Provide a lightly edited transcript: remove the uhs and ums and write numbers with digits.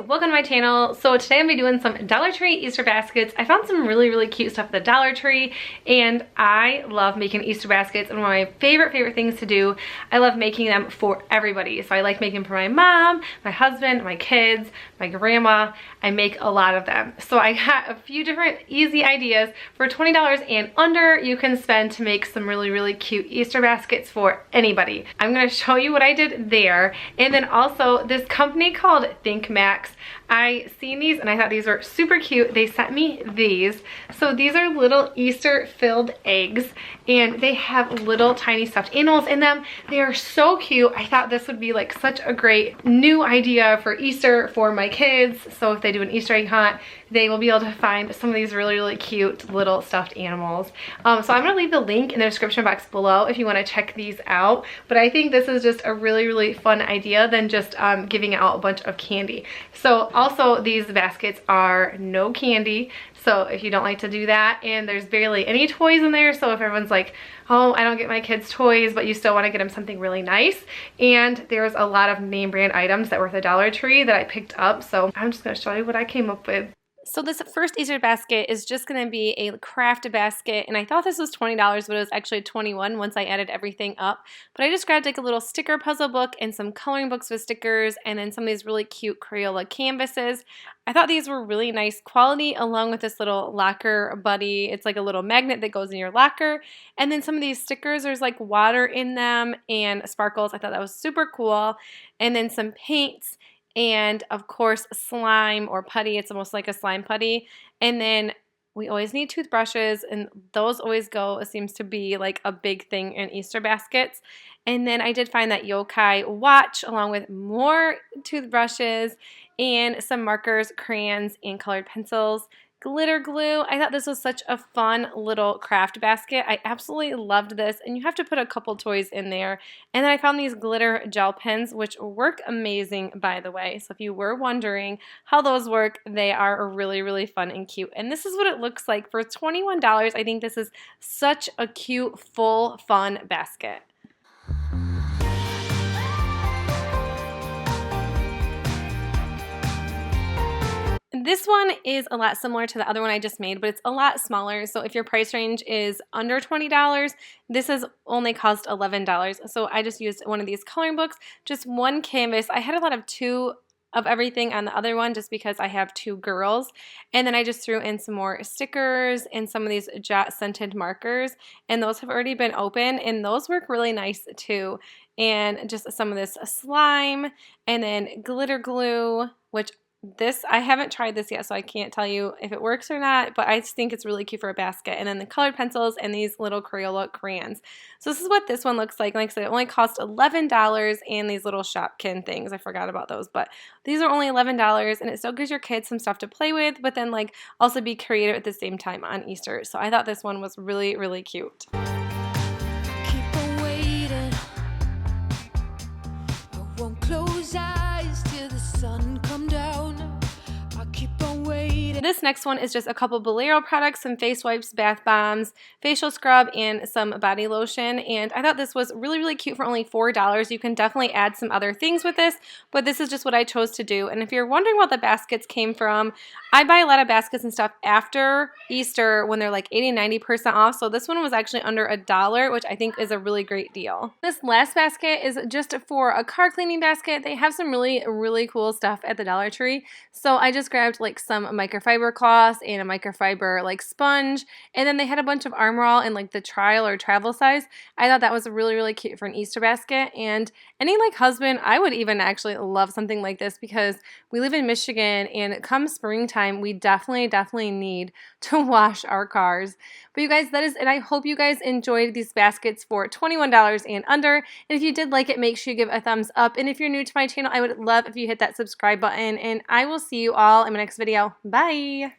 welcome to my channel. So today I'm gonna be doing some Dollar Tree Easter baskets. I found some really cute stuff at the Dollar Tree, and I love making Easter baskets. And one of my favorite things to do. I love making them for everybody. So I like making them for my mom, my husband, my kids, my grandma. I make a lot of them. So I got a few different easy ideas for $20 and under you can spend to make some really cute Easter baskets for anybody. I'm gonna show you what I did there. And then also this company called Thinkmax. I seen these and I thought these were super cute. They sent me these. So these are little Easter filled eggs and they have little tiny stuffed animals in them. They are so cute. I thought this would be like such a great new idea for Easter for my kids. So if they do an Easter egg hunt, they will be able to find some of these really cute little stuffed animals. So I'm gonna leave the link in the description box below if you wanna check these out. But I think this is just a really fun idea than just giving out a bunch of candy. So also these baskets are no candy. So if you don't like to do that, and there's barely any toys in there, so if everyone's like, oh, I don't get my kids toys, but you still want to get them something really nice. And there's a lot of name brand items that were at the Dollar Tree that I picked up. So I'm just gonna show you what I came up with. So this first Easter basket is just going to be a craft basket, and I thought this was $20, but it was actually $21 once I added everything up. But I just grabbed like a little sticker puzzle book and some coloring books with stickers, and then some of these really cute Crayola canvases. I thought these were really nice quality, along with this little locker buddy. It's like a little magnet that goes in your locker. And then some of these stickers, there's like water in them and sparkles. I thought that was super cool. And then some paints. And of course slime or putty. It's almost like a slime putty. And then we always need toothbrushes, and those always go, it seems to be like a big thing in Easter baskets. And then I did find that yokai watch along with more toothbrushes and some markers, crayons, and colored pencils. Glitter glue. I thought this was such a fun little craft basket. I absolutely loved this, and you have to put a couple toys in there. And then I found these glitter gel pens, which work amazing, by the way. So if you were wondering how those work, they are really fun and cute. And this is what it looks like for $21. I think this is such a cute, full, fun basket. This one is a lot similar to the other one I just made, but it's a lot smaller. So if your price range is under $20, this has only cost $11. So I just used one of these coloring books, just one canvas. I had a lot of two of everything on the other one just because I have two girls. And then I just threw in some more stickers and some of these Jot scented markers, and those have already been opened, and those work really nice too. And just some of this slime, and then glitter glue, which this, I haven't tried this yet, so I can't tell you if it works or not, but I just think it's really cute for a basket. And then the colored pencils and these little Crayola crayons. So this is what this one looks like. Like I said, it only cost $11, and these little Shopkin things, I forgot about those, but these are only $11, and it still gives your kids some stuff to play with, but then like also be creative at the same time on Easter. So I thought this one was really cute. Keep on waiting. I won't close eyes till the sun come down. I keep on waiting. This next one is just a couple Bolero products, some face wipes, bath bombs, facial scrub, and some body lotion. And I thought this was really cute for only $4. You can definitely add some other things with this, but this is just what I chose to do. And if you're wondering what the baskets came from, I buy a lot of baskets and stuff after Easter when they're like 80–90% off. So this one was actually under $1, which I think is a really great deal. This last basket is just for a car cleaning basket. They have some really cool stuff at the Dollar Tree. So I just grabbed like some microfiber cloths and a microfiber like sponge, and then they had a bunch of Armor All in like the trial or travel size. I thought that was really cute for an Easter basket, and any like husband, I would even actually love something like this because we live in Michigan, and come springtime we definitely need to wash our cars. But you guys, that is, and I hope you guys enjoyed these baskets for $21 and under. And if you did like it, make sure you give a thumbs up, and if you're new to my channel, I would love if you hit that subscribe button, and I will see you all in my next video. Bye!